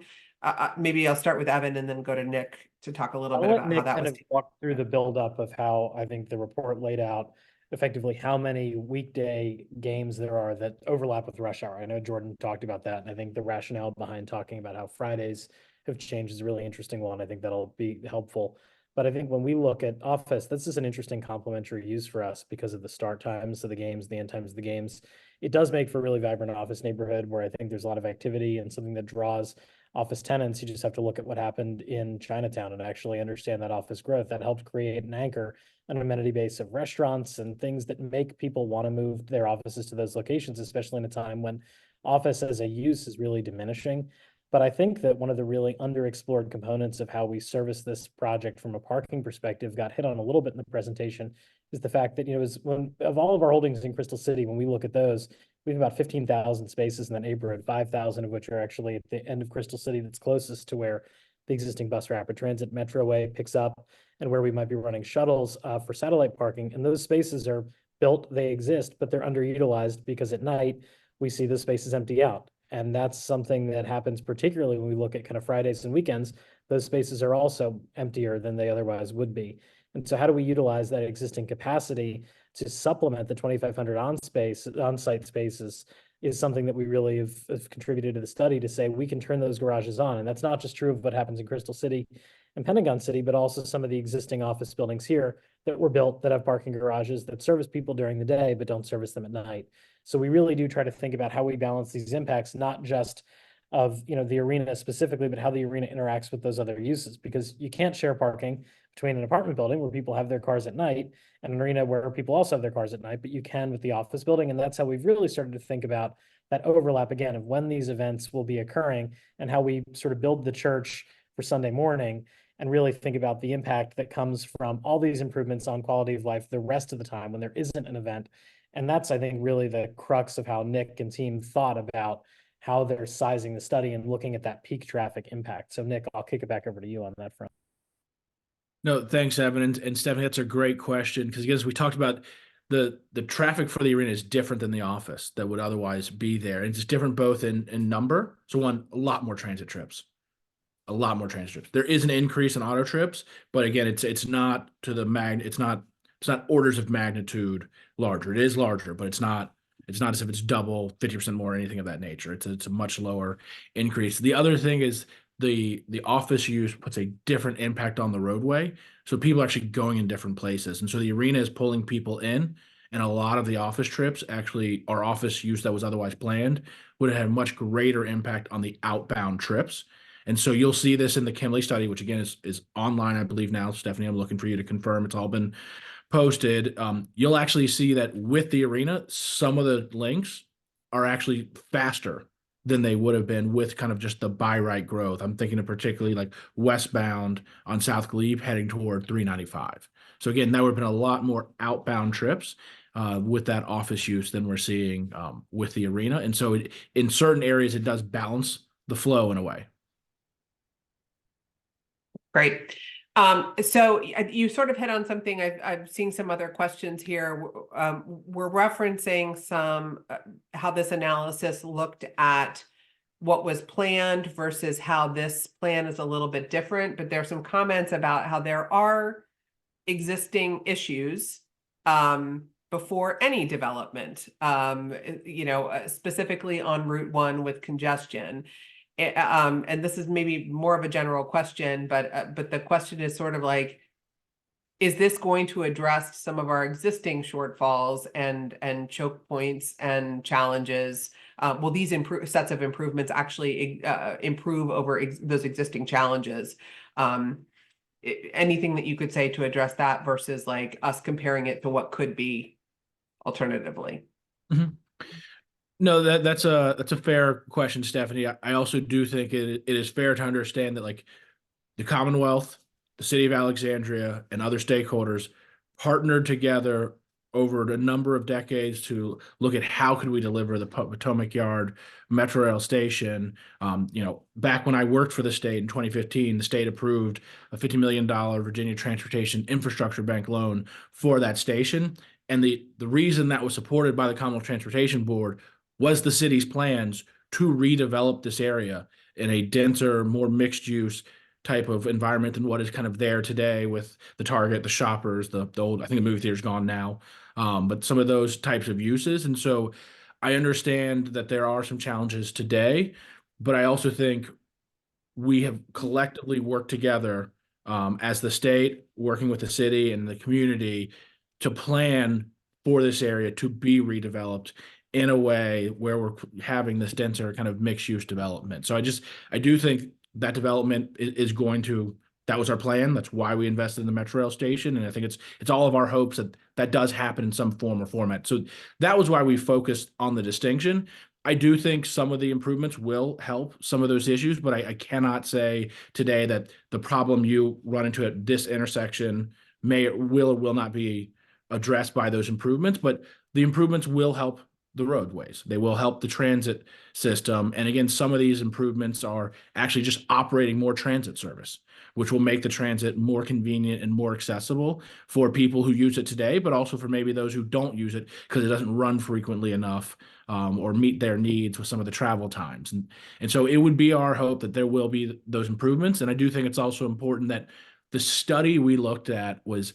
Maybe I'll start with Evan and then go to Nick to talk a little I'll bit let about Nick how that kind was. of walk through the buildup of how I think the report laid out effectively how many weekday games there are that overlap with rush hour. I know Jordan talked about that, and I think the rationale behind talking about how Fridays have changed is a really interesting one. I think that'll be helpful. But I think when we look at office, this is an interesting complementary use for us because of the start times of the games, the end times of the games. It does make for a really vibrant office neighborhood where I think there's a lot of activity and something that draws office tenants. You just have to look at what happened in Chinatown and actually understand that office growth that helped create an anchor, an amenity base of restaurants and things that make people want to move their offices to those locations, especially in a time when office as a use is really diminishing. But I think that one of the really underexplored components of how we service this project from a parking perspective got hit on a little bit in the presentation is the fact that, of all of our holdings in Crystal City, when we look at those, we have about 15,000 spaces in that neighborhood, 5,000 of which are actually at the end of Crystal City that's closest to where the existing bus rapid transit Metroway picks up and where we might be running shuttles for satellite parking. And those spaces are built, they exist, but they're underutilized because at night we see those spaces empty out. And that's something that happens particularly when we look at kind of Fridays and weekends. Those spaces are also emptier than they otherwise would be. And so how do we utilize that existing capacity to supplement the 2,500 on-site spaces is something that we really have contributed to the study to say we can turn those garages on. And that's not just true of what happens in Crystal City and Pentagon City, but also some of the existing office buildings here that were built that have parking garages that service people during the day, but don't service them at night. So we really do try to think about how we balance these impacts, not just of the arena specifically, but how the arena interacts with those other uses, because you can't share parking between an apartment building where people have their cars at night and an arena where people also have their cars at night, but you can with the office building. And that's how we've really started to think about that overlap again of when these events will be occurring and how we sort of build the church for Sunday morning and really think about the impact that comes from all these improvements on quality of life the rest of the time when there isn't an event. And that's, I think, really the crux of how Nick and team thought about how they're sizing the study and looking at that peak traffic impact. So Nick, I'll kick it back over to you on that front. No, thanks, Evan. And Stephanie, that's a great question because, as we talked about, the traffic for the arena is different than the office that would otherwise be there. And it's different both in number. So a lot more transit trips. A lot more transit trips. There is an increase in auto trips, but again, it's not to the it's not orders of magnitude larger. It is larger, but it's not as if it's double, 50% more, or anything of that nature. It's a much lower increase. The other thing is the office use puts a different impact on the roadway. So people are actually going in different places. And so the arena is pulling people in, and a lot of the office trips actually are office use that was otherwise planned would have had a much greater impact on the outbound trips. And so you'll see this in the Kimley study, which again is online, I believe now. Stephanie, I'm looking for you to confirm it's all been posted. You'll actually see that with the arena, some of the links are actually faster than they would have been with kind of just the by right growth. I'm thinking of particularly like westbound on South Glebe heading toward 395. So again, that would have been a lot more outbound trips with that office use than we're seeing with the arena. And so in certain areas, it does balance the flow in a way. Great. So you sort of hit on something. I've seen some other questions here. We're referencing some how this analysis looked at what was planned versus how this plan is a little bit different. But there's some comments about how there are existing issues before any development, specifically on Route 1 with congestion. And this is maybe more of a general question, but the question is sort of like, is this going to address some of our existing shortfalls and choke points and challenges? Will these sets of improvements actually improve over those existing challenges? Anything that you could say to address that versus like us comparing it to what could be alternatively? Mm-hmm. No, that's a fair question, Stephanie. I also do think it is fair to understand that like the Commonwealth, the City of Alexandria, and other stakeholders partnered together over a number of decades to look at how could we deliver the Potomac Yard Metro Rail station. Back when I worked for the state in 2015, the state approved a $50 million Virginia Transportation Infrastructure Bank loan for that station. And the reason that was supported by the Commonwealth Transportation Board was the city's plans to redevelop this area in a denser, more mixed use type of environment than what is kind of there today with the Target, the Shoppers, the old, I think the movie theater's gone now, but some of those types of uses. And so I understand that there are some challenges today, but I also think we have collectively worked together as the state, working with the city and the community to plan for this area to be redeveloped in a way where we're having this denser kind of mixed use development. So I do think that development is going to, that was our plan. That's why we invested in the Metro Rail station. And I think it's all of our hopes that that does happen in some form or format. So that was why we focused on the distinction. I do think some of the improvements will help some of those issues, but I cannot say today that the problem you run into at this intersection will or will not be addressed by those improvements, but the improvements will help the roadways. They will help the transit system. And again, some of these improvements are actually just operating more transit service, which will make the transit more convenient and more accessible for people who use it today, but also for maybe those who don't use it because it doesn't run frequently enough or meet their needs with some of the travel times. And so it would be our hope that there will be those improvements. And I do think it's also important that the study we looked at was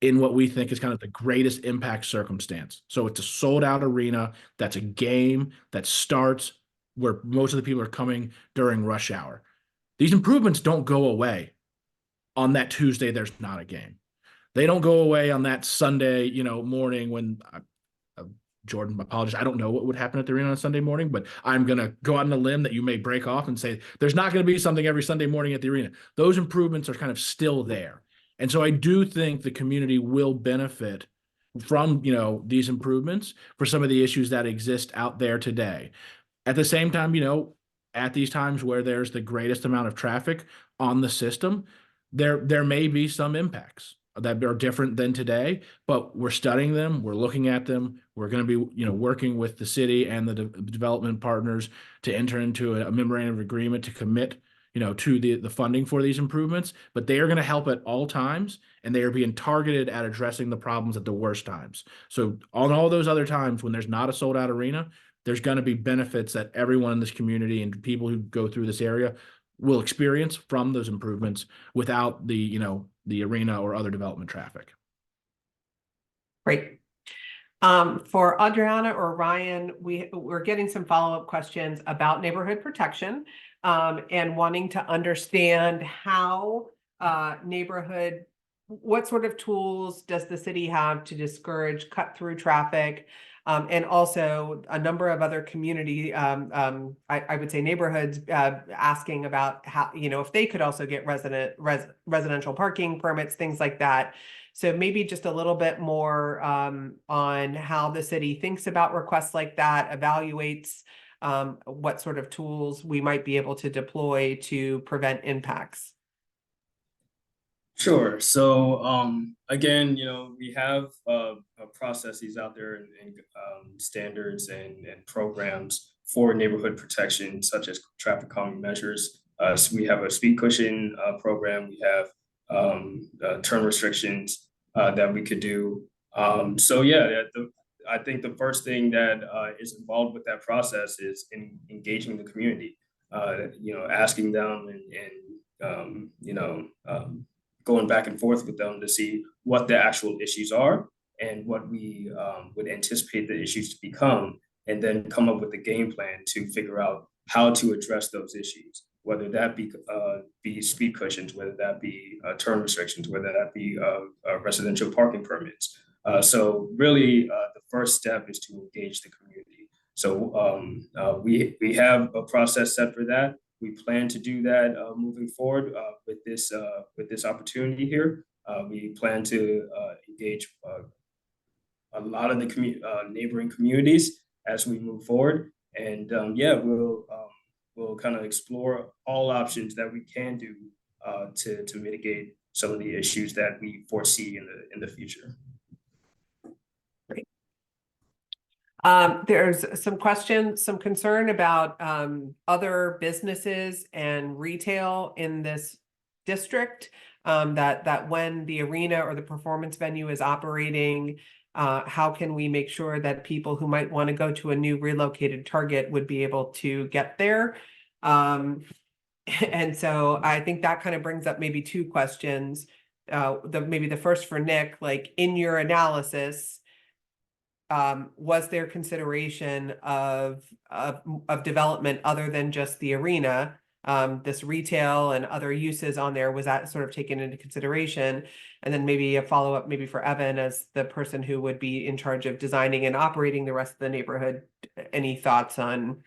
in what we think is kind of the greatest impact circumstance. So it's a sold out arena. That's a game that starts where most of the people are coming during rush hour. These improvements don't go away on that Tuesday. There's not a game. They don't go away on that Sunday, morning when Jordan, I apologize. I don't know what would happen at the arena on Sunday morning, but I'm going to go out on a limb that you may break off and say, there's not going to be something every Sunday morning at the arena. Those improvements are kind of still there. And so I do think the community will benefit from, these improvements for some of the issues that exist out there today. At the same time, at these times where there's the greatest amount of traffic on the system, there may be some impacts that are different than today, but we're studying them. We're looking at them. We're going to be, working with the city and the development partners to enter into a memorandum of agreement to commit to the funding for these improvements, but they are going to help at all times, and they are being targeted at addressing the problems at the worst times. So on all those other times when there's not a sold out arena, there's going to be benefits that everyone in this community and people who go through this area will experience from those improvements without the arena or other development traffic. Great. For Adriana or Ryan, we're getting some follow-up questions about neighborhood protection and wanting to understand how neighborhood what sort of tools does the city have to discourage cut-through traffic? And also a number of other community, I would say neighborhoods, asking about how, if they could also get residential parking permits, things like that. So maybe just a little bit more on how the city thinks about requests like that, evaluates what sort of tools we might be able to deploy to prevent impacts. Sure. So again, we have processes out there and standards and programs for neighborhood protection, such as traffic calming measures. So we have a speed cushion program. We have turn restrictions that we could do. So yeah, I think the first thing that is involved with that process is engaging the community. Asking them and going back and forth with them to see what the actual issues are and what we would anticipate the issues to become, and then come up with a game plan to figure out how to address those issues, whether that be speed cushions, whether that be turn restrictions, whether that be residential parking permits. So really, the first step is to engage the community. So we have a process set for that. We plan to do that moving forward with this opportunity here. We plan to engage a lot of the neighboring communities as we move forward, and yeah, we'll kind of explore all options that we can do to mitigate some of the issues that we foresee in the future. There's some concern about other businesses and retail in this district, that when the arena or the performance venue is operating, how can we make sure that people who might want to go to a new relocated Target would be able to get there? And so I think that kind of brings up maybe two questions. Maybe the first for Nick, like in your analysis, was there consideration of development other than just the arena, this retail and other uses on there? Was that sort of taken into consideration? And then maybe a follow-up maybe for Evan as the person who would be in charge of designing and operating the rest of the neighborhood. Any thoughts on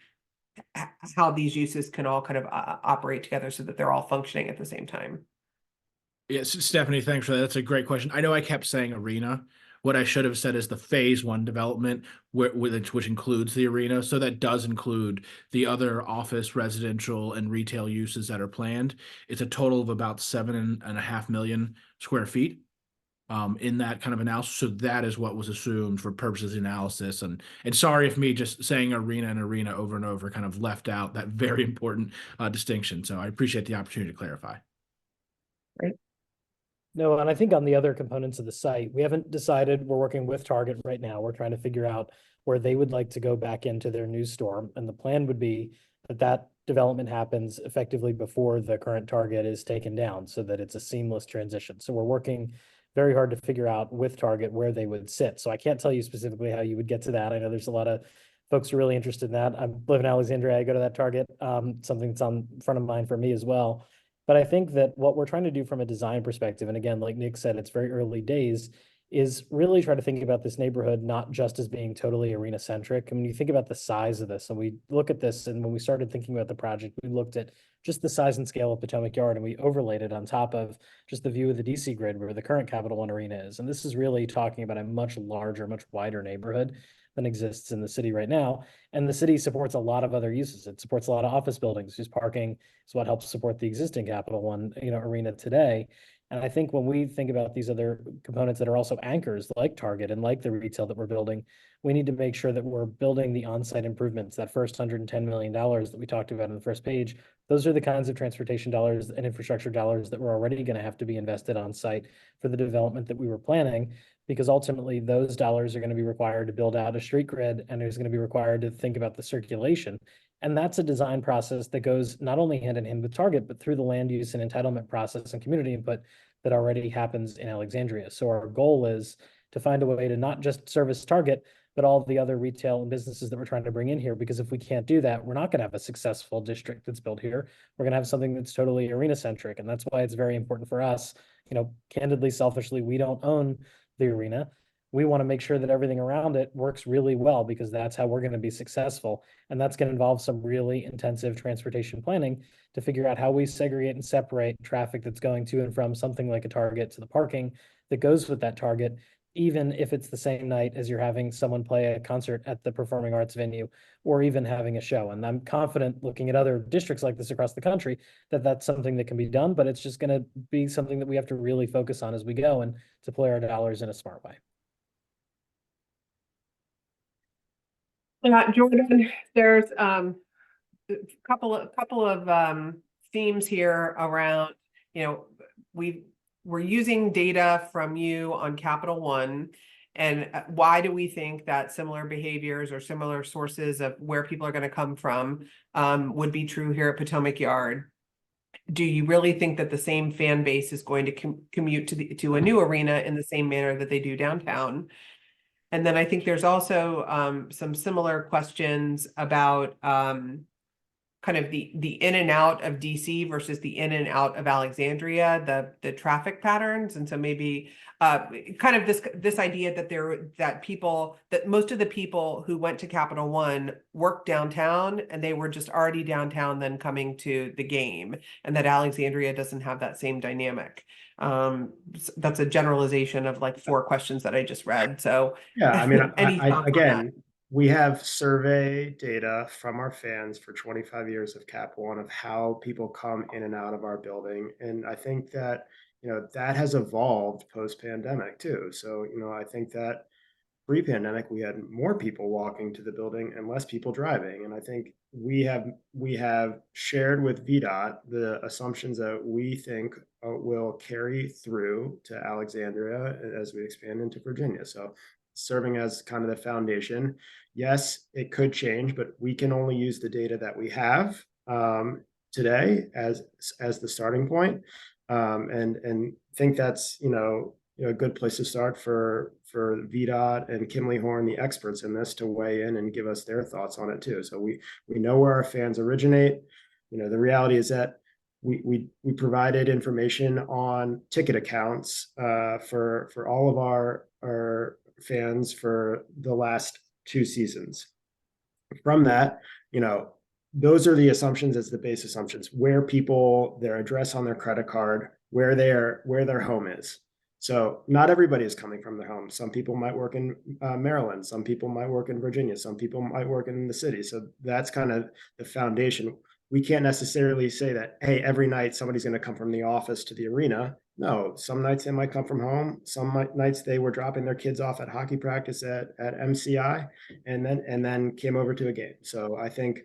how these uses can all kind of operate together so that they're all functioning at the same time? Yes, Stephanie, thanks for that. That's a great question. I know I kept saying arena. What I should have said is the phase one development, which includes the arena. So that does include the other office, residential, and retail uses that are planned. It's a total of about 7.5 million square feet in that kind of analysis. So that is what was assumed for purposes of analysis. And sorry if me just saying arena and arena over and over kind of left out that very important distinction. So I appreciate the opportunity to clarify. Great. No, and I think on the other components of the site, we haven't decided. We're working with Target right now. We're trying to figure out where they would like to go back into their new store. And the plan would be that development happens effectively before the current Target is taken down so that it's a seamless transition. So we're working very hard to figure out with Target where they would sit. So I can't tell you specifically how you would get to that. I know there's a lot of folks who are really interested in that. I live in Alexandria. I go to that Target, something that's on front of mind for me as well. But I think that what we're trying to do from a design perspective, and again, like Nick said, it's very early days, is really try to think about this neighborhood not just as being totally arena centric. And when you think about the size of this, and we look at this, and when we started thinking about the project, we looked at just the size and scale of Potomac Yard, and we overlaid it on top of just the view of the DC grid where the current Capital One Arena is. And this is really talking about a much larger, much wider neighborhood than exists in the city right now. And the city supports a lot of other uses. It supports a lot of office buildings, whose parking is what helps support the existing Capital One, arena today. And I think when we think about these other components that are also anchors like Target and like the retail that we're building, we need to make sure that we're building the on-site improvements. That first $110 million that we talked about on the first page, those are the kinds of transportation dollars and infrastructure dollars that we're already going to have to be invested on site for the development that we were planning, because ultimately those dollars are going to be required to build out a street grid, and there's going to be required to think about the circulation. And that's a design process that goes not only hand in hand with Target, but through the land use and entitlement process and community input that already happens in Alexandria. So our goal is to find a way to not just service Target, but all the other retail and businesses that we're trying to bring in here. Because if we can't do that, we're not going to have a successful district that's built here. We're going to have something that's totally arena centric. And that's why it's very important for us. You know, candidly, selfishly, we don't own the arena. We want to make sure that everything around it works really well, because that's how we're going to be successful. And that's going to involve some really intensive transportation planning to figure out how we segregate and separate traffic that's going to and from something like a Target to the parking that goes with that Target, even if it's the same night as you're having someone play a concert at the performing arts venue, or even having a show. And I'm confident, looking at other districts like this across the country, that that's something that can be done, but it's just going to be something that we have to really focus on as we go, and to play our dollars in a smart way. Jordan, there's a couple of themes here around, you know, we're using data from you on Capital One, and why do we think that similar behaviors or similar sources of where people are going to come from would be true here at Potomac Yard? Do you really think that the same fan base is going to commute to a new arena in the same manner that they do downtown? And then I think there's also some similar questions about kind of the in and out of DC versus the in and out of Alexandria, the traffic patterns. And so maybe kind of this idea that most of the people who went to Capital One worked downtown, and they were just already downtown then coming to the game, and that Alexandria doesn't have that same dynamic. That's a generalization of like 4 questions that I just read. So Yeah, I mean, any thoughts on that? again, we have survey data from our fans for 25 years of Cap One of how people come in and out of our building. And I think that, you know, that has evolved post-pandemic too. So, you know, I think that pre-pandemic, we had more people walking to the building and less people driving. And I think we have shared with VDOT the assumptions that we think will carry through to Alexandria as we expand into Virginia. So serving as kind of the foundation. Yes, it could change, but we can only use the data that we have today as the starting point, and think that's, you know, a good place to start for VDOT and Kimley Horn, the experts in this, to weigh in and give us their thoughts on it too. So we know where our fans originate. You know, the reality is that we provided information on ticket accounts for all of our fans for the last 2 seasons. From that, you know, those are the assumptions as the base assumptions, where people, their address on their credit card, where their home is. So not everybody is coming from their home. Some people might work in Maryland. Some people might work in Virginia. Some people might work in the city. So that's kind of the foundation. We can't necessarily say that, hey, every night somebody's going to come from the office to the arena. No, some nights they might come from home. Some nights they were dropping their kids off at hockey practice at MCI, and then came over to a game. So I think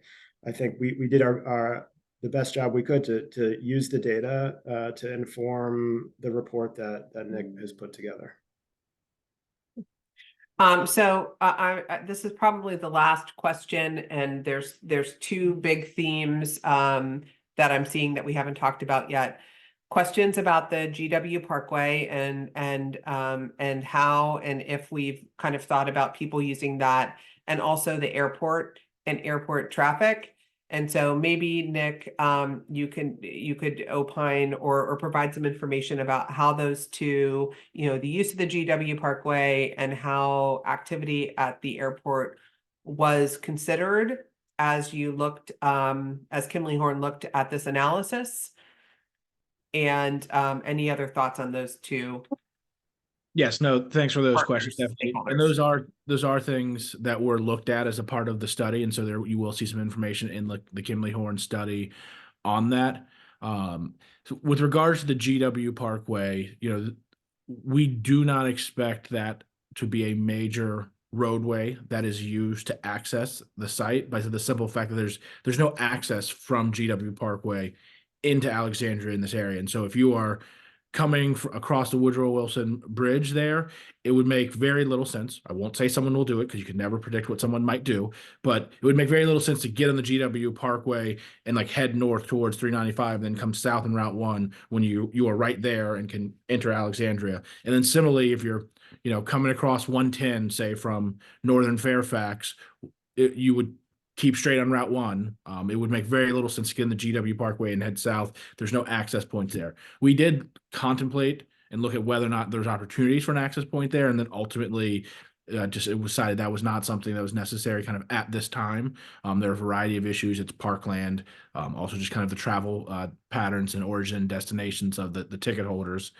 we did the best job we could to use the data to inform the report that Nick has put together. So this is probably the last question, and there's 2 big themes that I'm seeing that we haven't talked about yet. Questions about the GW Parkway and how and if we've kind of thought about people using that, and also the airport and airport traffic. And so maybe Nick, you could opine or provide some information about how those 2, you know, the use of the GW Parkway and how activity at the airport was considered as you looked, as Kimley Horn looked at this analysis, and any other thoughts on those 2? Yes, no, thanks for those Partners, questions, Stephanie. And stakeholders. those are things that were looked at as a part of the study, and so there you will see some information in the Kimley Horn study on that. So with regards to the GW Parkway, you know, we do not expect that to be a major roadway that is used to access the site, by the simple fact that there's no access from GW Parkway into Alexandria in this area. And so if you are coming across the Woodrow Wilson Bridge there, it would make very little sense. I won't say someone will do it because you can never predict what someone might do, but it would make very little sense to get on the GW Parkway and like head north towards 395, then come south in Route 1 when you are right there and can enter Alexandria. And then similarly, if you're coming across 110, say from northern Fairfax, you would keep straight on Route 1. It would make very little sense to get in the GW Parkway and head south. There's no access points there. We did contemplate and look at whether or not there's opportunities for an access point there, and then ultimately it was decided that was not something that was necessary kind of at this time. There are a variety of issues. It's parkland, also just kind of the travel patterns and origin destinations of the ticket holders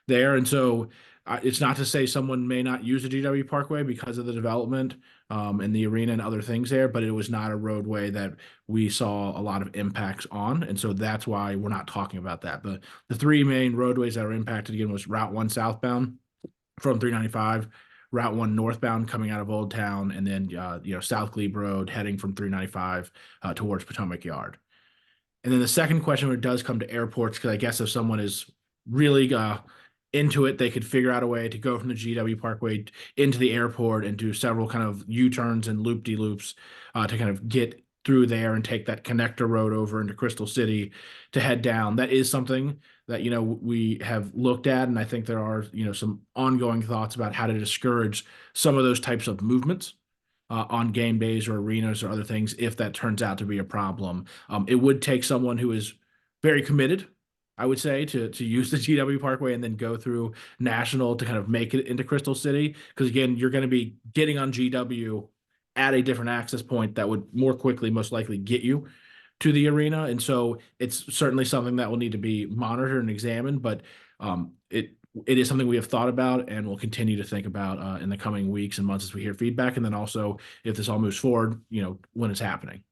there. And so it's not to say someone may not use the GW Parkway because of the development and the arena and other things there, but it was not a roadway that we saw a lot of impacts on. And so that's why we're not talking about that. But the three main roadways that were impacted again was Route 1 southbound from 395, Route 1 northbound coming out of Old Town, and then South Glebe Road heading from 395 towards Potomac Yard. And then the second question, when it does come to airports, because I guess if someone is really into it, they could figure out a way to go from the GW Parkway into the airport and do several kind of U-turns and loop-de-loops to kind of get through there and take that connector road over into Crystal City to head down. That is something that we have looked at, and I think there are some ongoing thoughts about how to discourage some of those types of movements on game days or arenas or other things if that turns out to be a problem. It would take someone who is very committed, I would say, to use the GW Parkway and then go through National to kind of make it into Crystal City. Because again, you're going to be getting on GW at a different access point that would more quickly, most likely, get you to the arena. And so it's certainly something that will need to be monitored and examined, but it is something we have thought about and will continue to think about in the coming weeks and months as we hear feedback. And then also if this all moves forward, when it's happening.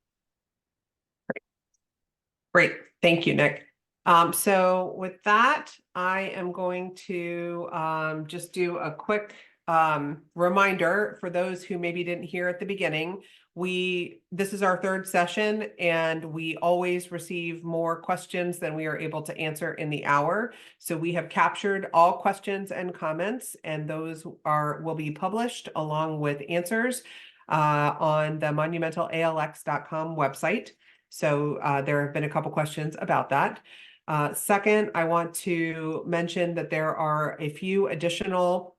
Great. Thank you, Nick. So with that, I am going to just do a quick reminder for those who maybe didn't hear at the beginning. This is our third session, and we always receive more questions than we are able to answer in the hour. So we have captured all questions and comments, and those will be published along with answers on the monumentalALX.com website. So there have been a couple questions about that. Second, I want to mention that there are a few additional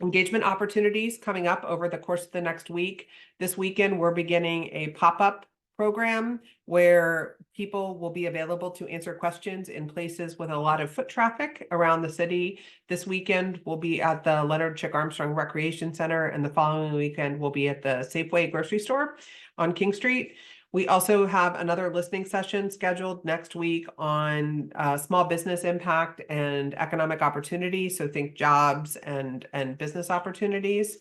engagement opportunities coming up over the course of the next week. This weekend, we're beginning a pop-up program where people will be available to answer questions in places with a lot of foot traffic around the city. This weekend, we'll be at the Leonard Chick Armstrong Recreation Center, and the following weekend, we'll be at the Safeway grocery store on King Street. We also have another listening session scheduled next week on small business impact and economic opportunity. So think jobs and business opportunities.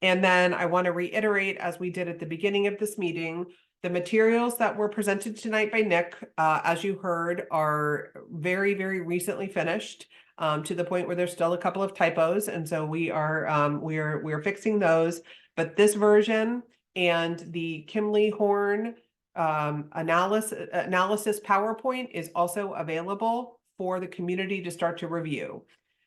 And then I want to reiterate, as we did at the beginning of this meeting, the materials that were presented tonight by Nick, as you heard, are very, very recently finished to the point where there's still a couple of typos. And so we are fixing those. But this version and the Kimley Horn analysis PowerPoint is also available for the community to start to review.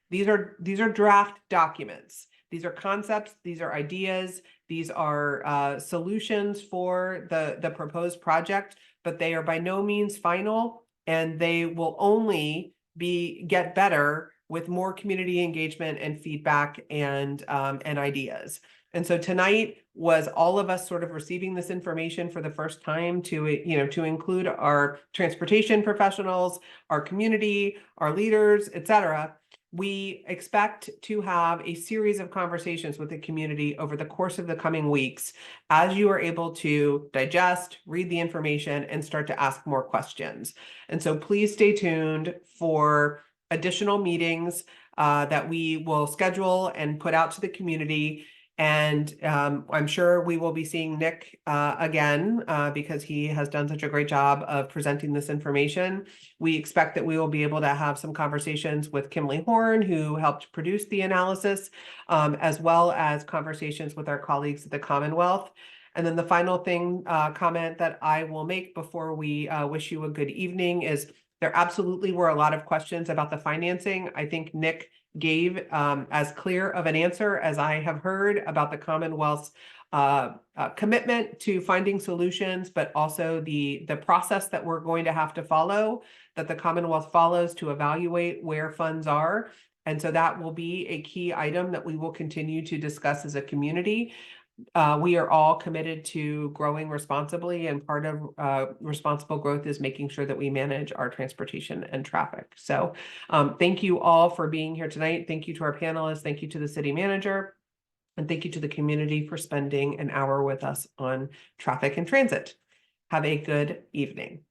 These are draft documents. These are concepts. These are ideas. These are solutions for the proposed project, but they are by no means final, and they will only get better with more community engagement and feedback and ideas. And so tonight was all of us sort of receiving this information for the first time to include our transportation professionals, our community, our leaders, et cetera. We expect to have a series of conversations with the community over the course of the coming weeks as you are able to digest, read the information, and start to ask more questions. And so please stay tuned for additional meetings that we will schedule and put out to the community. And I'm sure we will be seeing Nick again because he has done such a great job of presenting this information. We expect that we will be able to have some conversations with Kimley Horn, who helped produce the analysis, as well as conversations with our colleagues at the Commonwealth. And then the final comment that I will make before we wish you a good evening is There absolutely were a lot of questions about the financing. I think Nick gave as clear of an answer as I have heard about the Commonwealth's commitment to finding solutions, but also the process that we're going to have to follow, that the Commonwealth follows to evaluate where funds are. And so that will be a key item that we will continue to discuss as a community. We are all committed to growing responsibly, and part of responsible growth is making sure that we manage our transportation and traffic. So thank you all for being here tonight. Thank you to our panelists. Thank you to the city manager. And thank you to the community for spending an hour with us on traffic and transit. Have a good evening.